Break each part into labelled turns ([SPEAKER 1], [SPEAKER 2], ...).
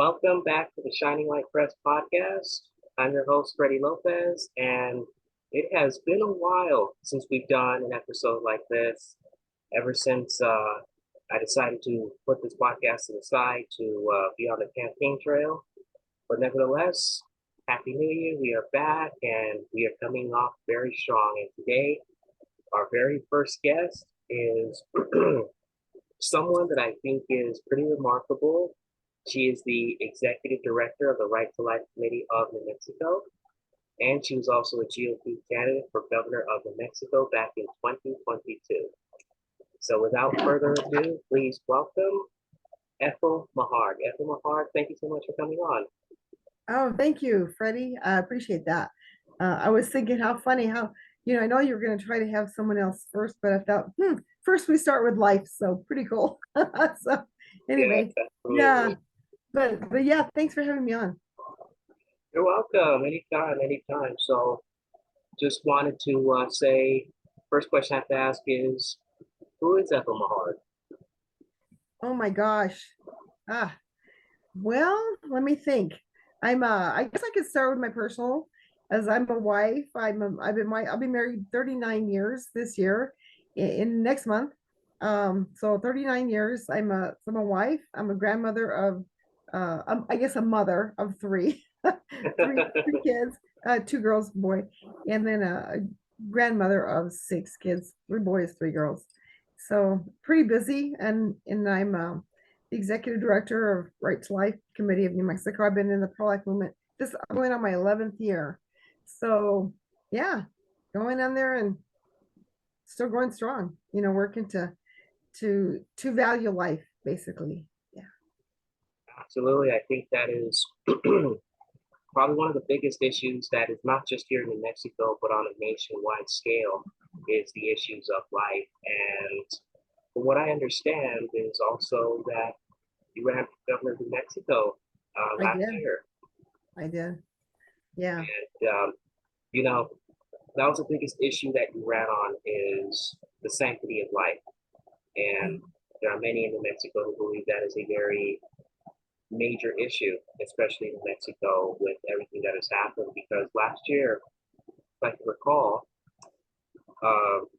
[SPEAKER 1] Welcome back to the Shining Light Press podcast. I'm your host, Freddie Lopez, and it has been a while since we've done an episode like this. Ever since I decided to put this podcast to the side to be on the campaign trail. But nevertheless, Happy New Year. We are back and we are coming off very strong. And today, our very first guest is someone that I think is pretty remarkable. She is the executive director of the Right to Life Committee of New Mexico, and she was also a GOP candidate for governor of New Mexico back in 2022. So without further ado, please welcome Ethel Maharg. Ethel Maharg, thank you so much for coming on.
[SPEAKER 2] Oh, thank you, Freddie. I appreciate that. I was thinking how funny how, I know you were going to try to have someone else first, but I thought, first we start with life. So pretty cool. So
[SPEAKER 1] Yeah,
[SPEAKER 2] anyway, yeah,
[SPEAKER 1] absolutely.
[SPEAKER 2] but yeah, thanks for having me on.
[SPEAKER 1] You're welcome. Anytime, anytime. So just wanted to say, first question I have to ask is, who is Ethel Maharg?
[SPEAKER 2] Oh my gosh. Ah, well, let me think. I guess I could start with my personal, as I'm a wife. I'll be married 39 years this year in next month. So 39 years. I'm a wife. I'm a grandmother of, I guess a mother of three, three kids, two girls, boy, and then a grandmother of six kids, three boys, three girls. So pretty busy, and I'm the executive director of Right to Life Committee of New Mexico. I've been in the pro-life movement. I'm going on my 11th year. So yeah, going on there and still going strong, working to value life, basically. Yeah.
[SPEAKER 1] Absolutely. I think that is probably one of the biggest issues that is not just here in New Mexico, but on a nationwide scale, is the issues of life. And from what I understand is also that you ran for governor of New Mexico
[SPEAKER 2] I
[SPEAKER 1] last
[SPEAKER 2] did.
[SPEAKER 1] year.
[SPEAKER 2] I did. Yeah.
[SPEAKER 1] And, you know, that was the biggest issue that you ran on is the sanctity of life. And there are many in New Mexico who believe that is a very major issue, especially in New Mexico with everything that has happened. Because last year, if I can recall,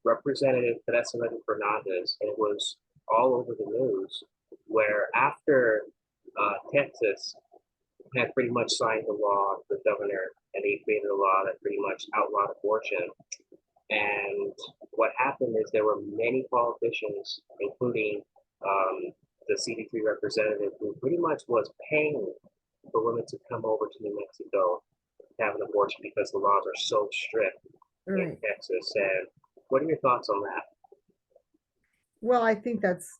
[SPEAKER 1] Representative Teresa Fernandez, and it was all over the news, where after Texas had pretty much signed the law, the governor, and they created a law that pretty much outlawed abortion. And what happened is there were many politicians, including the CD3 representative, who pretty much was paying for women to come over to New Mexico to have an abortion because the laws are so strict
[SPEAKER 2] All
[SPEAKER 1] in
[SPEAKER 2] right.
[SPEAKER 1] Texas. And what are your thoughts on that?
[SPEAKER 2] Well, I think that's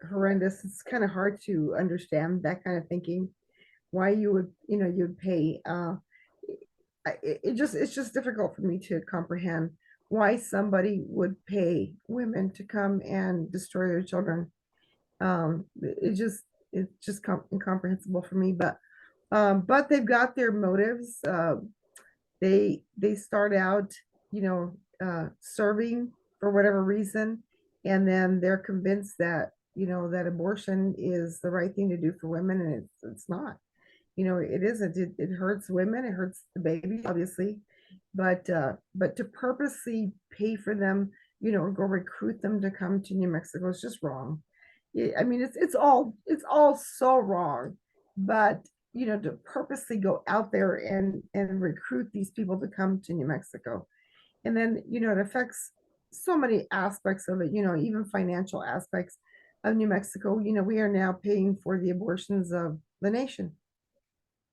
[SPEAKER 2] horrendous. It's kind of hard to understand that kind of thinking. Why you would, you'd pay. It's just difficult for me to comprehend why somebody would pay women to come and destroy their children. It's just incomprehensible for me. But they've got their motives. They start out, serving for whatever reason, and then they're convinced that that abortion is the right thing to do for women, and it's not. It isn't. It hurts women. It hurts the baby, obviously, but to purposely pay for them, go recruit them to come to New Mexico is just wrong. I mean, it's all so wrong. But to purposely go out there and recruit these people to come to New Mexico, and then it affects so many aspects of it. Even financial aspects of New Mexico. We are now paying for the abortions of the nation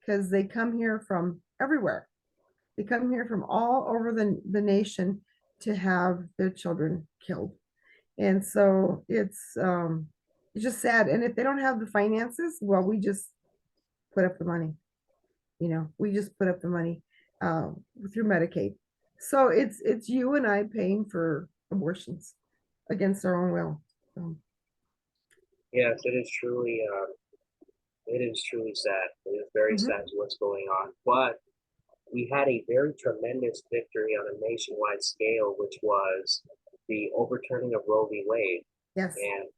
[SPEAKER 2] because they come here from everywhere. They come here from all over the nation to have their children killed. And so it's just sad. And if they don't have the finances, well, we just put up the money. We just put up the money through Medicaid. So it's you and I paying for abortions against our own will. So,
[SPEAKER 1] Yes, it is truly sad. It is very
[SPEAKER 2] mhm.
[SPEAKER 1] sad what's going on. But we had a very tremendous victory on a nationwide scale, which was the overturning of Roe v. Wade.
[SPEAKER 2] Yes.
[SPEAKER 1] And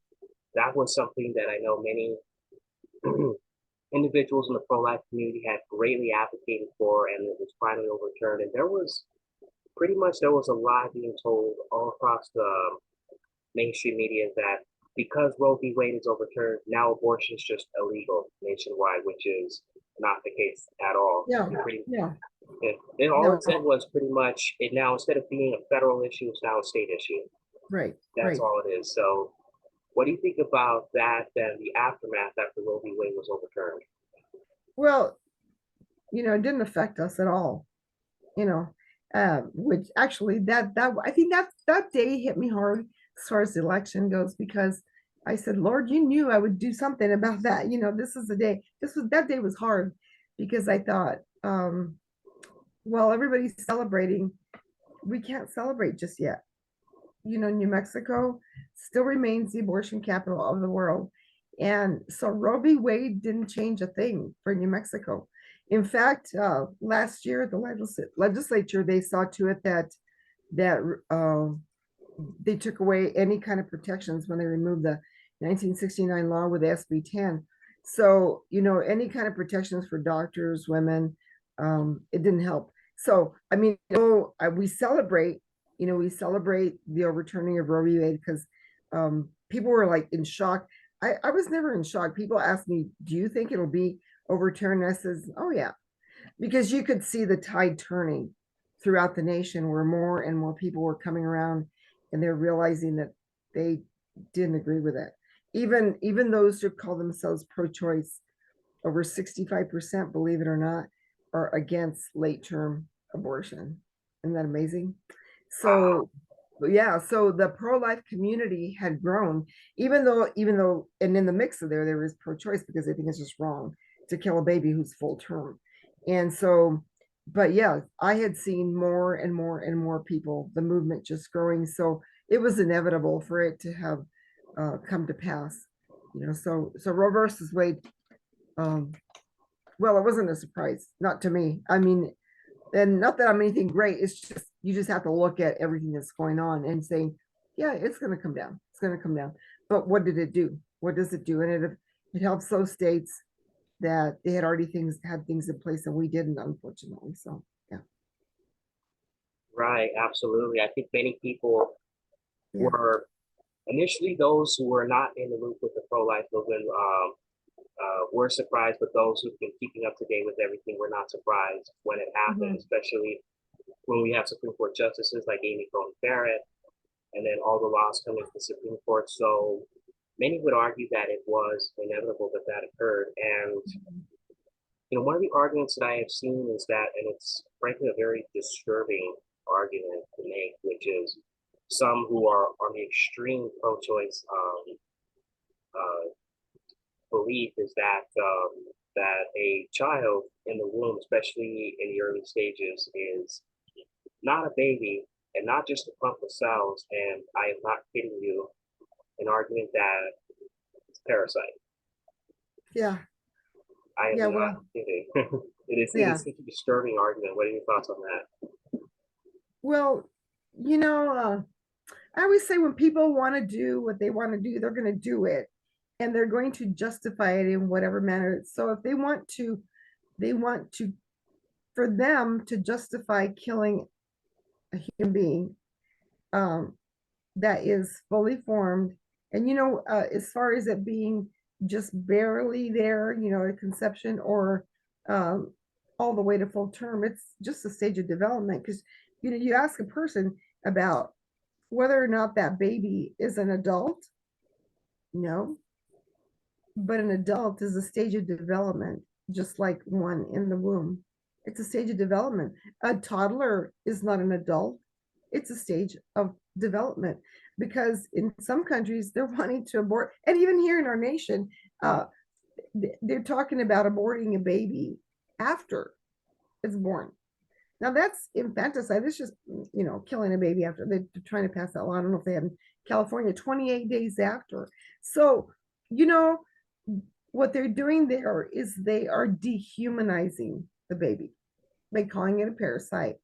[SPEAKER 1] that was something that I know many individuals in the pro-life community had greatly advocated for, and it was finally overturned. And there was a lie being told all across the mainstream media that because Roe v. Wade is overturned, now abortion is just illegal nationwide, which is not the case at all.
[SPEAKER 2] Yeah, yeah,
[SPEAKER 1] All
[SPEAKER 2] no,
[SPEAKER 1] it said was pretty much it now, instead of being a federal issue, it's now a state issue.
[SPEAKER 2] right,
[SPEAKER 1] That's
[SPEAKER 2] right.
[SPEAKER 1] all it is. So, what do you think about that and the aftermath after Roe v. Wade was overturned?
[SPEAKER 2] Well, it didn't affect us at all, you know, which actually that I think that day hit me hard as far as the election goes because I said, Lord, you knew I would do something about that. This is the day. That day was hard because I thought, well, everybody's celebrating. We can't celebrate just yet. New Mexico still remains the abortion capital of the world. And so Roe v. Wade didn't change a thing for New Mexico. In fact, last year at the legislature, they saw to it that they took away any kind of protections when they removed the 1969 law with SB 10. So, any kind of protections for doctors, women, it didn't help. So, I mean, we celebrate the overturning of Roe v. Wade because people were like in shock. I was never in shock. People asked me, do you think it'll be overturned? And I says, oh, yeah, because you could see the tide turning throughout the nation where more and more people were coming around and they're realizing that they didn't agree with it. Even those who call themselves pro-choice, over 65%, believe it or not, are against late term abortion. Isn't that amazing?
[SPEAKER 1] Wow.
[SPEAKER 2] So yeah, so the pro-life community had grown, even though and in the mix of there was pro-choice because they think it's just wrong to kill a baby who's full term. And so, but yeah, I had seen more and more and more people, the movement just growing. So it was inevitable for it to have come to pass. So Roe versus Wade, um, well, it wasn't a surprise, not to me. I mean, and not that I'm anything great. It's just you just have to look at everything that's going on and say, yeah, it's going to come down. It's going to come down. But what did it do? What does it do? And it helps those states that they had already had things in place and we didn't, unfortunately. So yeah,
[SPEAKER 1] Right, absolutely. I think many people
[SPEAKER 2] yeah,
[SPEAKER 1] were initially those who were not in the loop with the pro-life movement were surprised, but those who've been keeping up to date with everything were not surprised when it happened,
[SPEAKER 2] mm-hmm.
[SPEAKER 1] especially when we have Supreme Court justices like Amy Coney Barrett, and then all the laws coming to the Supreme Court. So many would argue that it was inevitable that that occurred. And one of the arguments that I have seen is that, and it's frankly a very disturbing argument to make, which is some who are on the extreme pro-choice uh, belief is that a child in the womb, especially in the early stages, is not a baby and not just a clump of cells. And I am not kidding you, an argument that it's a parasite.
[SPEAKER 2] Yeah,
[SPEAKER 1] I am
[SPEAKER 2] yeah.
[SPEAKER 1] not
[SPEAKER 2] Well,
[SPEAKER 1] kidding. It is
[SPEAKER 2] yeah.
[SPEAKER 1] such a disturbing argument. What are your thoughts on that?
[SPEAKER 2] Well, you know, uh, I always say when people want to do what they want to do, they're going to do it, and they're going to justify it in whatever manner. So if they want to for them to justify killing a human being um, that is fully formed. And, as far as it being just barely there, at conception or um, all the way to full term, it's just a stage of development. Because, you ask a person about whether or not that baby is an adult, no, but an adult is a stage of development, just like one in the womb. It's a stage of development. A toddler is not an adult, it's a stage of development because in some countries they're wanting to abort, and even here in our nation, uh, they're talking about aborting a baby after it's born. Now that's infanticide. It's just killing a baby after they're trying to pass that law. I don't know if they have in California 28 days after. So you know what they're doing there is they are dehumanizing the baby by calling it a parasite.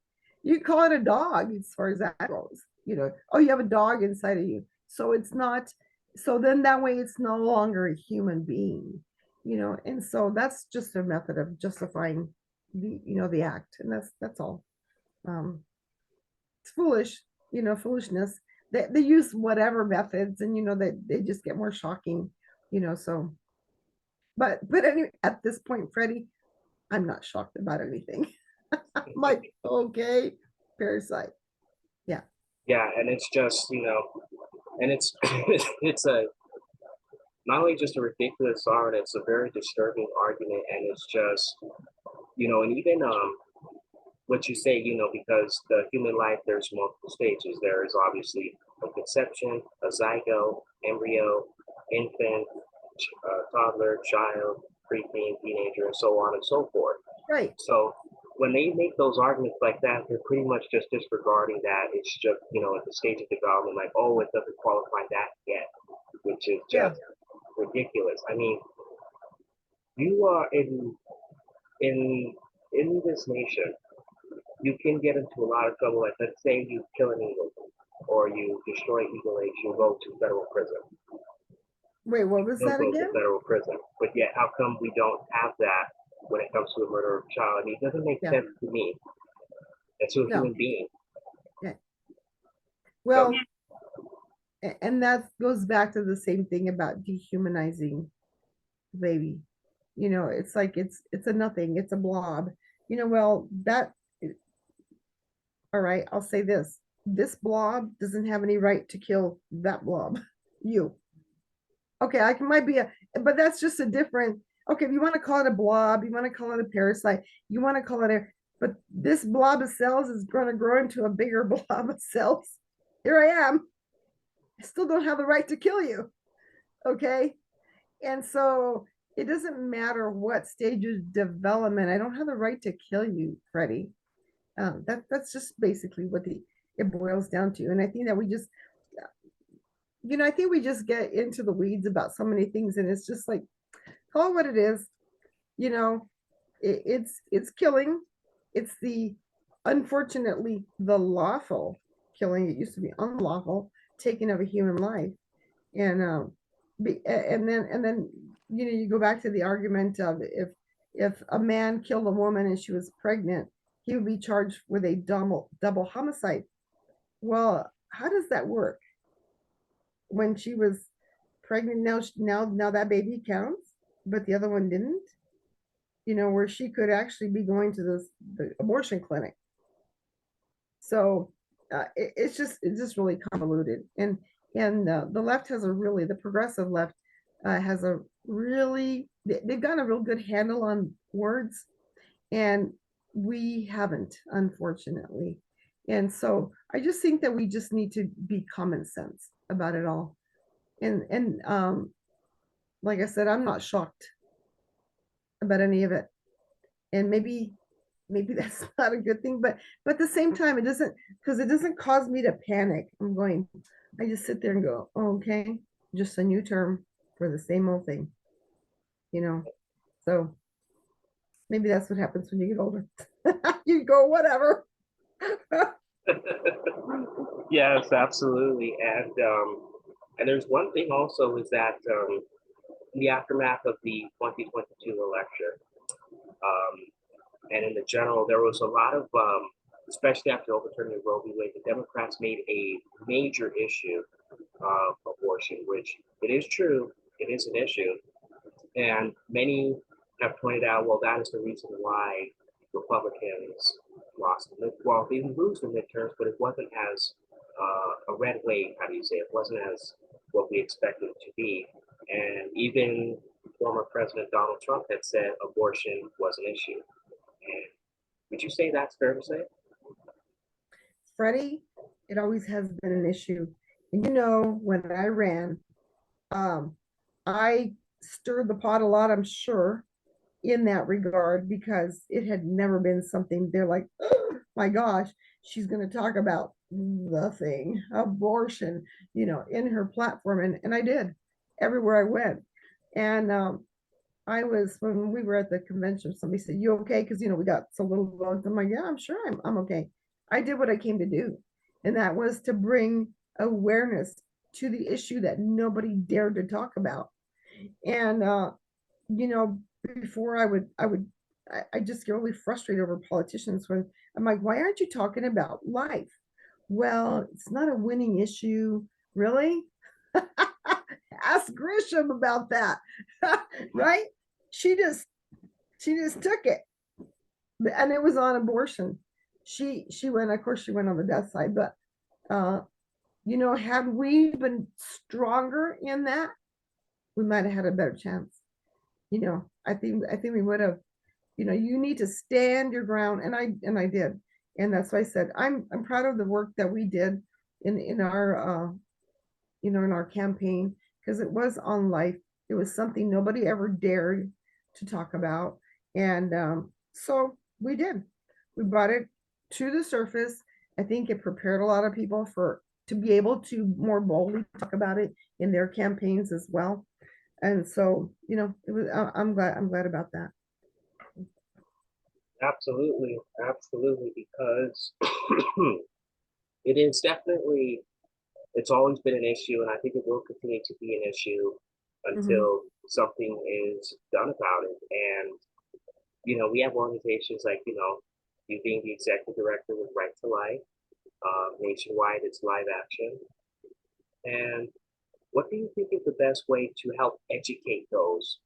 [SPEAKER 2] You call it a dog as far as that goes. Oh, you have a dog inside of you. So it's not, so then that way it's no longer a human being. and so that's just a method of justifying the act, and that's all. um it's foolish, foolishness. They use whatever methods, and they just get more shocking, so but anyway, at this point, Freddie, I'm not shocked about anything. I'm like, okay, parasite. Yeah.
[SPEAKER 1] Yeah, and it's just, and it's it's a not only just a ridiculous art, it's a very disturbing argument, and it's just, and even what you say, because the human life, there's multiple stages. There is obviously a conception, a zygote, embryo, infant, toddler, child, preteen, teenager, and so on and so forth.
[SPEAKER 2] Right.
[SPEAKER 1] So when they make those arguments like that, they're pretty much just disregarding that. It's just, at the stage of development, like, oh, it doesn't qualify that yet, which is
[SPEAKER 2] Yeah.
[SPEAKER 1] just ridiculous. I mean, you are in in this nation, you can get into a lot of trouble. Like, let's say you kill an eagle or you destroy eagle eggs, you'll go to federal prison.
[SPEAKER 2] Wait, what was
[SPEAKER 1] You'll
[SPEAKER 2] that
[SPEAKER 1] go to
[SPEAKER 2] again?
[SPEAKER 1] federal prison. But yet, how come we don't have that when it comes to a murder of a child? I mean, it doesn't make
[SPEAKER 2] Yeah.
[SPEAKER 1] sense to me. It's a
[SPEAKER 2] No.
[SPEAKER 1] human being.
[SPEAKER 2] Yeah.
[SPEAKER 1] So,
[SPEAKER 2] Well, and that goes back to the same thing about dehumanizing the baby. It's like it's a nothing, it's a blob. Well, that all right, I'll say this blob doesn't have any right to kill that blob. You. Okay, I can might be but that's just a different. Okay, if you want to call it a blob, you want to call it a parasite, you want to call it but this blob of cells is going to grow into a bigger blob of cells. Here I am. I still don't have the right to kill you. Okay. And so it doesn't matter what stage of development. I don't have the right to kill you, Freddie. That's just basically what it boils down to. And I think that I think we just get into the weeds about so many things, and it's just like, call it what it is. You know, it's killing. It's the unfortunately the lawful killing. It used to be unlawful taking of a human life, and and then you go back to the argument of if a man killed a woman and she was pregnant, he would be charged with a double homicide. Well, how does that work? When she was pregnant, now that baby counts, but the other one didn't. Where she could actually be going to the abortion clinic. So it's just really convoluted, and the left has a really the progressive left has a really they've got a real good handle on words, and we haven't, unfortunately. And so I just think that we just need to be common sense about it all. And like I said, I'm not shocked about any of it. And maybe that's not a good thing, but at the same time, it doesn't, because it doesn't cause me to panic. I just sit there and go, oh, okay, just a new term for the same old thing, you know. So maybe that's what happens when you get older. You go, whatever.
[SPEAKER 1] yes, absolutely. And there's one thing also is that in the aftermath of the 2022 election, um, and in the general, there was a lot of, especially after overturning Roe v. Wade, the Democrats made a major issue of abortion, which it is true, it is an issue. And many have pointed out, well, that is the reason why Republicans lost. Well, they didn't lose the midterms, but it wasn't as a red wave, how do you say? It wasn't as what we expected it to be. And even former President Donald Trump had said abortion was an issue. And would you say that's fair to say?
[SPEAKER 2] Freddie, it always has been an issue. And when I ran, um, I stirred the pot a lot, I'm sure, in that regard, because it had never been something they're like, oh my gosh, she's going to talk about the thing, abortion, in her platform. And I did everywhere I went. And when we were at the convention, somebody said, you okay? Because, we got so little votes. I'm like, yeah, I'm sure I'm okay. I did what I came to do. And that was to bring awareness to the issue that nobody dared to talk about. And you know, before I just get really frustrated over politicians when I'm like, why aren't you talking about life? Well, it's not a winning issue, really. Ask Grisham about that, right? She just she just took it, and it was on abortion. She went, of course, she went on the death side, but uh, had we been stronger in that, we might have had a better chance. I think we would have. You need to stand your ground, and I did, and that's why I said I'm proud of the work that we did in our in our campaign, because it was on life. It was something nobody ever dared to talk about, and so we did. We brought it to the surface. I think it prepared a lot of people for to be able to more boldly talk about it in their campaigns as well. And so, it was. I'm glad about that.
[SPEAKER 1] Absolutely, absolutely, because it is definitely, it's always been an issue, and I think it will continue to be an issue
[SPEAKER 2] Mm-hmm.
[SPEAKER 1] until something is done about it. And, we have organizations like, you being the executive director with Right to Life, nationwide, it's live action. And what do you think is the best way to help educate those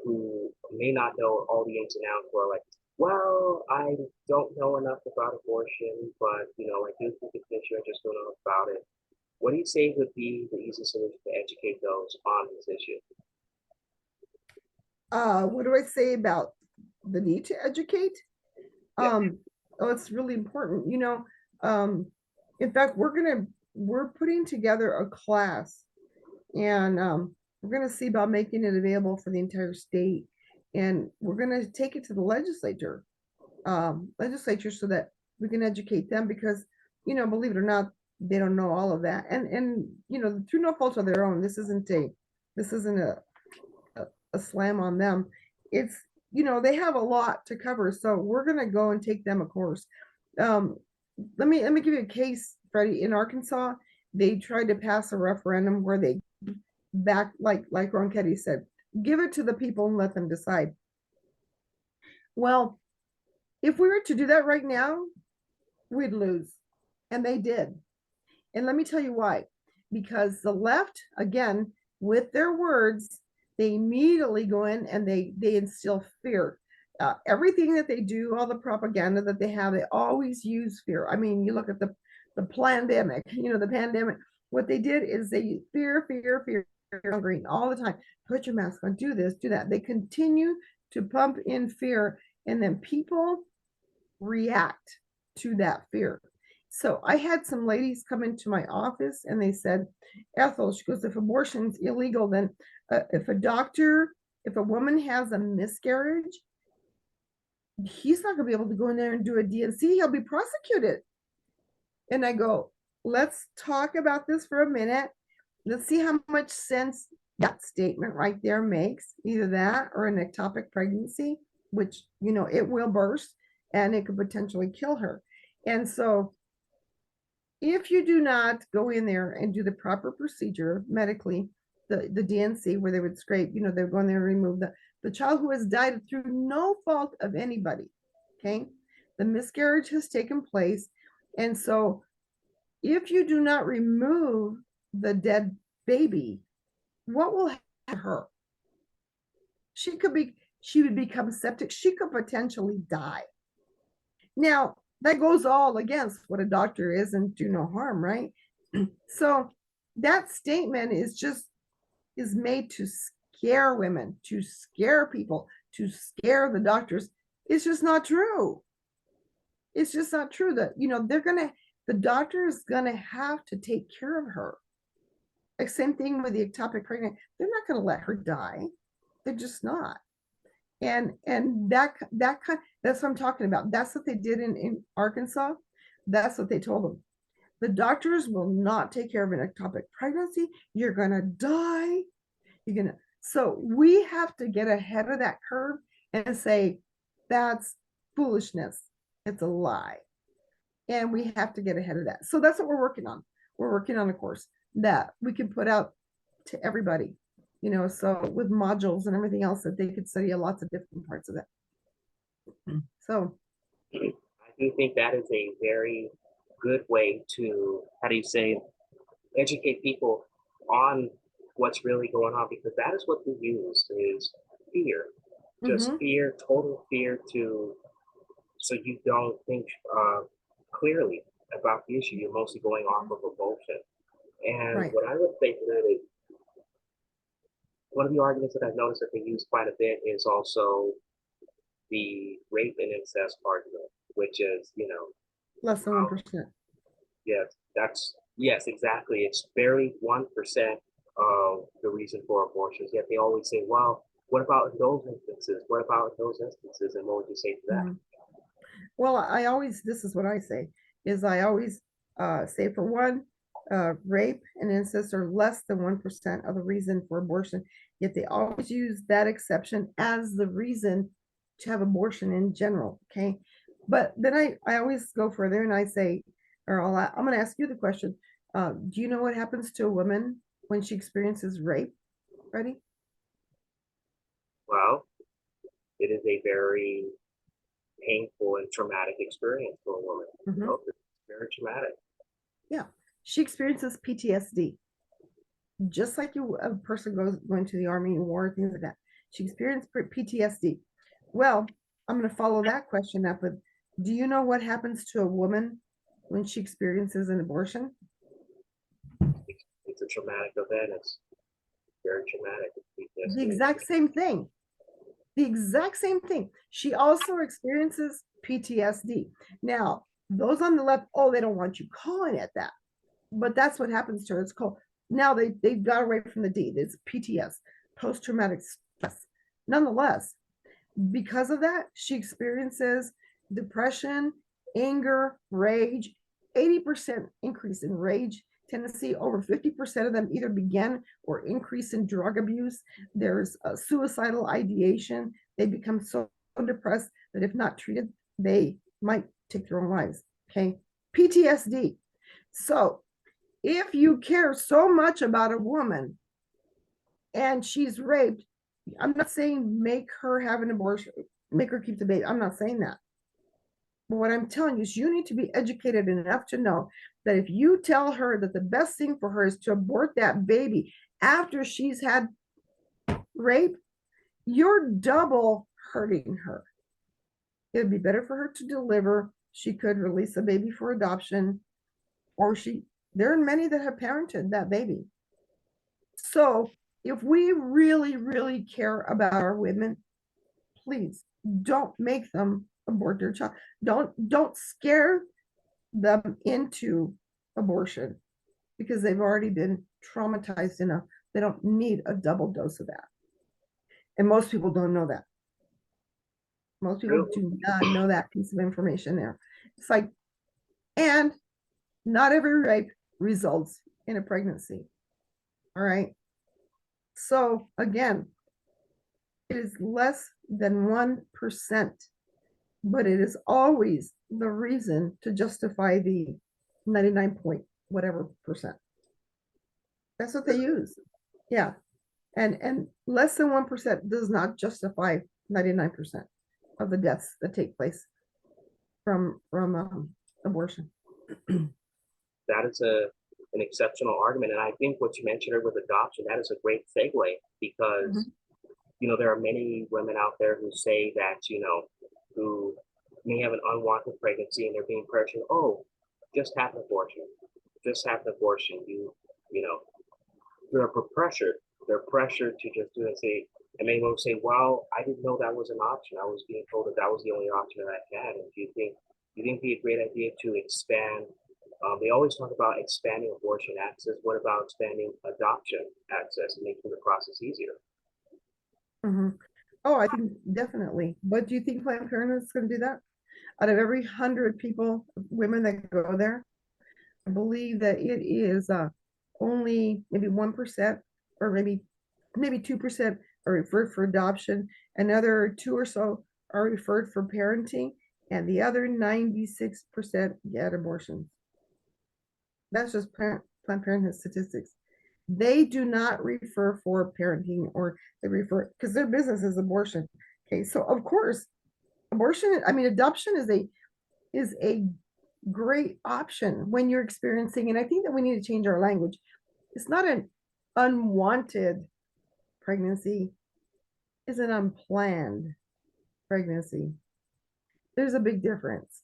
[SPEAKER 1] who may not know all the ins and outs, who are like, well, I don't know enough about abortion, but I do think it's an issue, I just don't know about it. What do you say would be the easiest solution to educate those on this issue?
[SPEAKER 2] What do I say about the need to educate?
[SPEAKER 1] Yeah,
[SPEAKER 2] Um, oh, it's really important. Um, in fact, we're putting together a class, and we're gonna see about making it available for the entire state, and we're gonna take it to the legislature so that we can educate them, because believe it or not, they don't know all of that, and through no fault of their own. This isn't a slam on them. It's they have a lot to cover, so we're gonna go and take them a course. Um, let me give you a case, Freddie. In Arkansas, they tried to pass a referendum where they back like Ronchetti said, give it to the people and let them decide. Well, if we were to do that right now, we'd lose, and they did. And let me tell you why. Because the left, again, with their words, they immediately go in and they instill fear. Everything that they do, all the propaganda that they have, they always use fear. I mean, you look at the pandemic. The pandemic. What they did is they fear, fear, fear, hungry all the time. Put your mask on. Do this, do that. They continue to pump in fear, and then people react to that fear. So I had some ladies come into my office and they said, Ethel, she goes, if abortion's illegal, then if a woman has a miscarriage, he's not going to be able to go in there and do a DNC. He'll be prosecuted. And I go, let's talk about this for a minute. Let's see how much sense that statement right there makes. Either that or an ectopic pregnancy, which, it will burst and it could potentially kill her. And so if you do not go in there and do the proper procedure medically, the DNC, where they would scrape, they would go in there and remove the child who has died through no fault of anybody. Okay. The miscarriage has taken place. And so if you do not remove the dead baby, what will happen to her? She would become septic. She could potentially die. Now, that goes all against what a doctor is and do no harm, right? So that statement is made to scare women, to scare people, to scare the doctors. It's just not true. It's just not true that, the doctor is gonna have to take care of her. Like, same thing with the ectopic pregnant. They're not gonna let her die. They're just not. And that's what I'm talking about. That's what they did in Arkansas. That's what they told them. The doctors will not take care of an ectopic pregnancy. You're gonna die. So we have to get ahead of that curve and say that's foolishness. It's a lie. And we have to get ahead of that. So that's what we're working on. We're working on a course that we can put out to everybody. so with modules and everything else that they could study lots of different parts of that. So,
[SPEAKER 1] I do think that is a very good way to, how do you say, educate people on what's really going on, because that is what we use is fear, just
[SPEAKER 2] mhm,
[SPEAKER 1] fear, total fear, to so you don't think clearly about the issue. You're mostly going off of emotion. And
[SPEAKER 2] right.
[SPEAKER 1] what I would say to that is one of the arguments that I've noticed that they use quite a bit is also the rape and incest argument, which is,
[SPEAKER 2] Less than 1%.
[SPEAKER 1] yes, yes, exactly. It's barely 1% of the reason for abortions. Yet they always say, well, what about in those instances? What about in those instances? And what would you say to that?
[SPEAKER 2] Mhm. Well, this is what I say, is I always say for one, rape and incest are less than 1% of the reason for abortion, yet they always use that exception as the reason to have abortion in general. Okay. But then I always go further and I say, I'm going to ask you the question. Do you know what happens to a woman when she experiences rape? Ready?
[SPEAKER 1] Well, it is a very painful and traumatic experience for a woman.
[SPEAKER 2] Mm-hmm.
[SPEAKER 1] It's very traumatic.
[SPEAKER 2] Yeah. She experiences PTSD. Just like a person going to the army and war, things like that. She experienced PTSD. Well, I'm going to follow that question up with, do you know what happens to a woman when she experiences an abortion?
[SPEAKER 1] It's a traumatic event. It's very traumatic. It's
[SPEAKER 2] The
[SPEAKER 1] PTSD.
[SPEAKER 2] exact same thing. The exact same thing. She also experiences PTSD. Now, those on the left, oh, they don't want you calling it that, but that's what happens to her. It's called, now they got away from the D. It's PTS, post traumatic stress. Nonetheless, because of that, she experiences depression, anger, rage, 80% increase in rage tendency. Over 50% of them either begin or increase in drug abuse. There's a suicidal ideation. They become so depressed that if not treated, they might take their own lives. Okay. PTSD. So if you care so much about a woman and she's raped, I'm not saying make her have an abortion, make her keep the baby. I'm not saying that. But what I'm telling you is you need to be educated enough to know that if you tell her that the best thing for her is to abort that baby after she's had rape, you're double hurting her. It'd be better for her to deliver. She could release a baby for adoption, or there are many that have parented that baby. So if we really, really care about our women, please don't make them abort their child. Don't scare them into abortion because they've already been traumatized enough. They don't need a double dose of that. And most people don't know that. Most people
[SPEAKER 1] True.
[SPEAKER 2] do not know that piece of information there. It's like, and not every rape results in a pregnancy. All right. So again, it is less than 1%, but it is always the reason to justify the 99 point whatever percent. That's what they use. Yeah. And less than 1% does not justify 99% of the deaths that take place from abortion.
[SPEAKER 1] That is an exceptional argument. And I think what you mentioned with adoption, that is a great segue, because
[SPEAKER 2] Mhm.
[SPEAKER 1] there are many women out there who say that, who may have an unwanted pregnancy and they're being pressured, oh, just have an abortion. Just have an abortion. You know, they're pressured. They're pressured to just do it. Say, and they will say, well, I didn't know that was an option. I was being told that that was the only option that I had. And do you think it'd be a great idea to expand? They always talk about expanding abortion access. What about expanding adoption access and making the process easier?
[SPEAKER 2] Mhm. Oh, I think definitely. But do you think Planned Parenthood is going to do that? Out of every 100 people, women that go there, I believe that it is only maybe 1% or maybe 2% are referred for adoption. Another two or so are referred for parenting, and the other 96% get abortions. That's just Planned Parenthood statistics. They do not refer for parenting, or they refer because their business is abortion. Okay, so of course, abortion, I mean, adoption is a great option when you're experiencing, and I think that we need to change our language. It's not an unwanted pregnancy, it's an unplanned pregnancy. There's a big difference.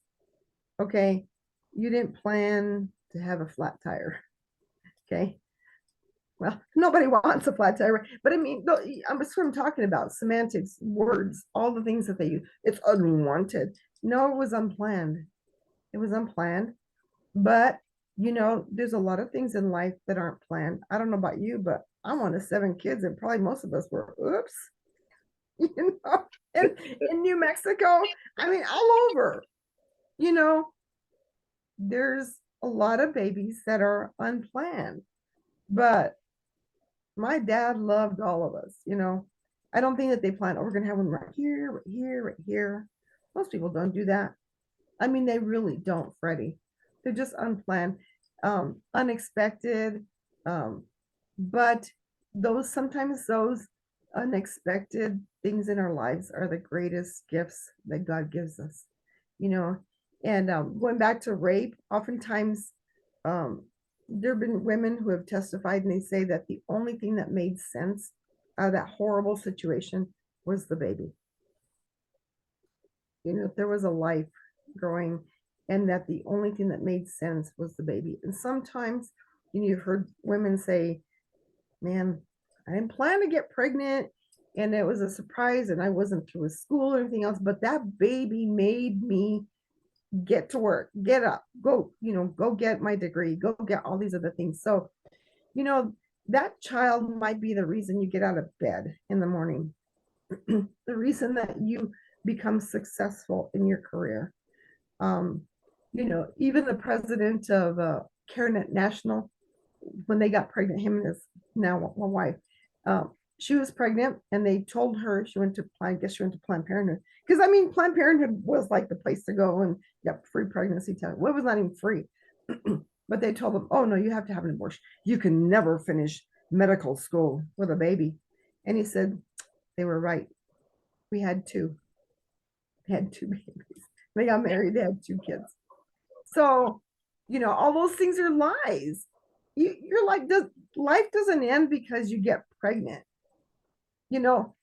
[SPEAKER 2] Okay. You didn't plan to have a flat tire. Okay. Well, nobody wants a flat tire, but I mean, that's what I'm talking about, semantics, words, all the things that they use. It's unwanted. No, it was unplanned. It was unplanned. But, there's a lot of things in life that aren't planned. I don't know about you, but I wanted 7 kids, and probably most of us were, oops, you know, in New Mexico. I mean, all over, you know, there's a lot of babies that are unplanned, but my dad loved all of us. I don't think that they planned, oh, we're going to have one right here, right here, right here. Most people don't do that. I mean, they really don't, Freddie. They're just unplanned, unexpected. Um, but sometimes those unexpected things in our lives are the greatest gifts that God gives us, you know. And going back to rape, oftentimes um, there have been women who have testified, and they say that the only thing that made sense out of that horrible situation was the baby. If there was a life growing, and that the only thing that made sense was the baby. And sometimes, you've heard women say, man, I didn't plan to get pregnant, and it was a surprise, and I wasn't through with school or anything else, but that baby made me get to work, get up, go get my degree, go get all these other things. So, you know, that child might be the reason you get out of bed in the morning, the reason that you become successful in your career. Um, Even the president of CareNet National, when they got pregnant, him and his now wife, she was pregnant, and they told her she went to I guess she went to Planned Parenthood, because I mean, Planned Parenthood was like the place to go and get free pregnancy test. Well, it was not even free, but they told them, oh no, you have to have an abortion. You can never finish medical school with a baby. And he said they were right. We had two. They had two babies. They got married. They had 2 kids. So, all those things are lies. You're like, life doesn't end because you get pregnant. You know,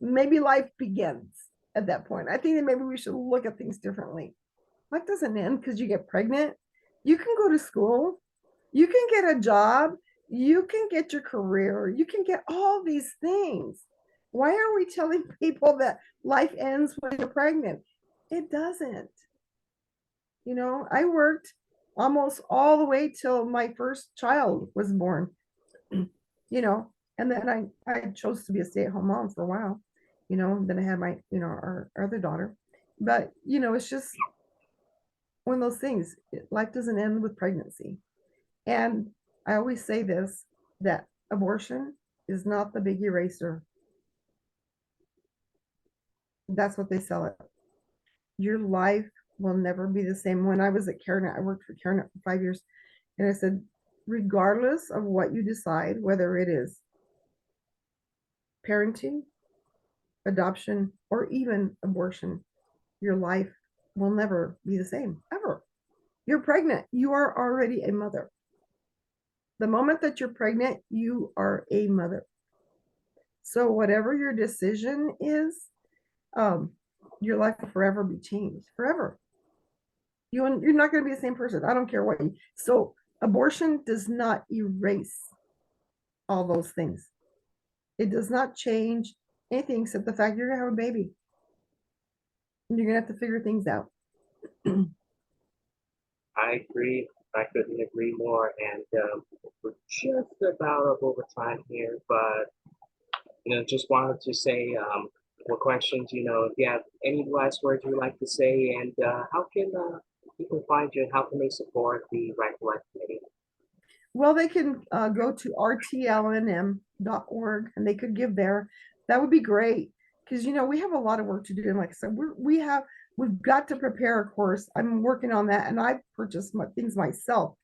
[SPEAKER 2] maybe life begins at that point. I think that maybe we should look at things differently. Life doesn't end because you get pregnant. You can go to school, you can get a job, you can get your career, you can get all these things. Why are we telling people that life ends when you're pregnant? It doesn't. I worked almost all the way till my first child was born, you know, and then I chose to be a stay-at-home mom for a while, then I had my, our other daughter. But, it's just one of those things. Life doesn't end with pregnancy. And I always say this, that abortion is not the big eraser. That's what they sell it. Your life will never be the same. When I was at CareNet, I worked for CareNet for 5 years, and I said, regardless of what you decide, whether it is parenting, adoption, or even abortion, your life will never be the same, ever. You're pregnant. You are already a mother. The moment that you're pregnant, you are a mother. So whatever your decision is, um, your life will forever be changed, forever. You're not going to be the same person. I don't care what you. So abortion does not erase all those things. It does not change anything except the fact you're going to have a baby. And you're going to have to figure things out.
[SPEAKER 1] I agree. I couldn't agree more. And we're just about up over time here, but just wanted to say what questions, if you have any last words you'd like to say, and how can people find you, and how can they support the Right to Life Committee?
[SPEAKER 2] Well, they can go to rtlnm.org, and they could give there. That would be great, because we have a lot of work to do. And like I said, we've got to prepare a course. I'm working on that, and I purchased things myself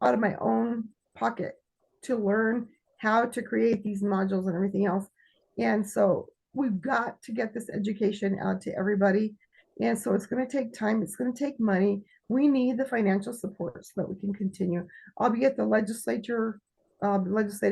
[SPEAKER 2] out of my own pocket. to learn how to create these modules and everything else. And so we've got to get this education out to everybody. And so it's going to take time, it's going to take money. We need the financial support so that we can continue. I'll be at the legislative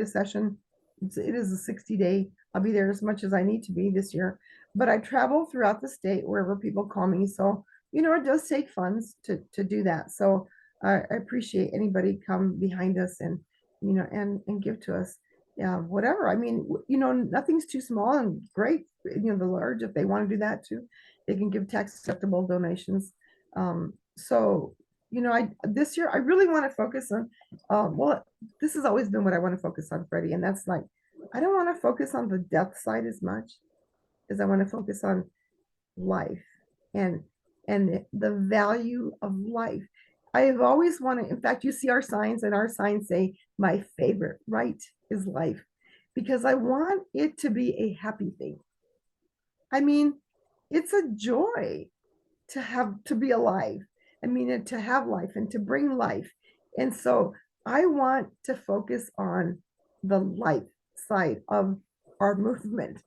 [SPEAKER 2] session. It is a 60-day. I'll be there as much as I need to be this year. But I travel throughout the state wherever people call me. So, it does take funds to do that. So I appreciate anybody come behind us and, and give to us. Yeah, whatever. I mean, nothing's too small and great. The large, if they want to do that too, they can give tax acceptable donations. So, I this year I really want to focus on, well, this has always been what I want to focus on, Freddie, and that's like, I don't want to focus on the death side as much as I want to focus on life and the value of life. I have always wanted, in fact, you see our signs, and our signs say, my favorite right is life, because I want it to be a happy thing. I mean, it's a joy to be alive. I mean, to have life and to bring life. And so I want to focus on the life side of our movement,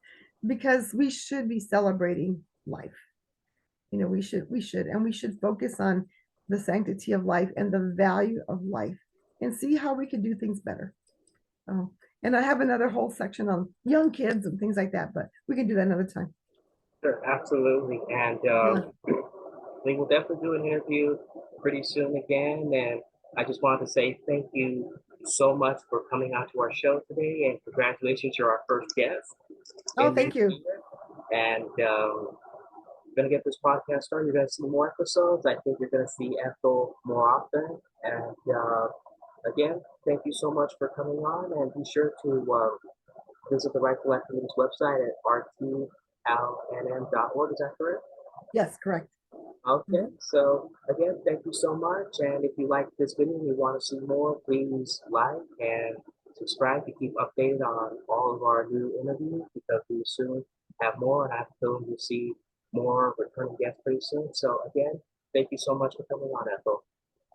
[SPEAKER 2] because we should be celebrating life. And we should focus on the sanctity of life and the value of life, and see how we can do things better. Oh, and I have another whole section on young kids and things like that, but we can do that another time.
[SPEAKER 1] Sure, absolutely. And
[SPEAKER 2] Yeah.
[SPEAKER 1] we will definitely do an interview pretty soon again. And I just wanted to say thank you so much for coming out to our show today, and congratulations, you're our first guest
[SPEAKER 2] Oh,
[SPEAKER 1] in this
[SPEAKER 2] thank you.
[SPEAKER 1] year. And we're gonna get this podcast started. You're gonna see more episodes. I think you're gonna see Ethel more often. And again, thank you so much for coming on. And be sure to visit the Rightful Activities website at rtlnm.org. Is that correct?
[SPEAKER 2] Yes, correct.
[SPEAKER 1] Okay,
[SPEAKER 2] Mhm.
[SPEAKER 1] so again, thank you so much. And if you like this video and you want to see more, please like and subscribe to keep updated on all of our new interviews, because we soon have more, and I have a feeling you'll see more returning guests pretty soon. So again, thank you so much for coming on, Ethel.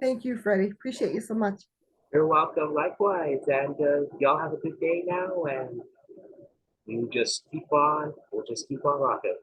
[SPEAKER 2] Thank you, Freddie. Appreciate you so much.
[SPEAKER 1] You're welcome, likewise. And y'all have a good day now, and we'll just keep on rocking.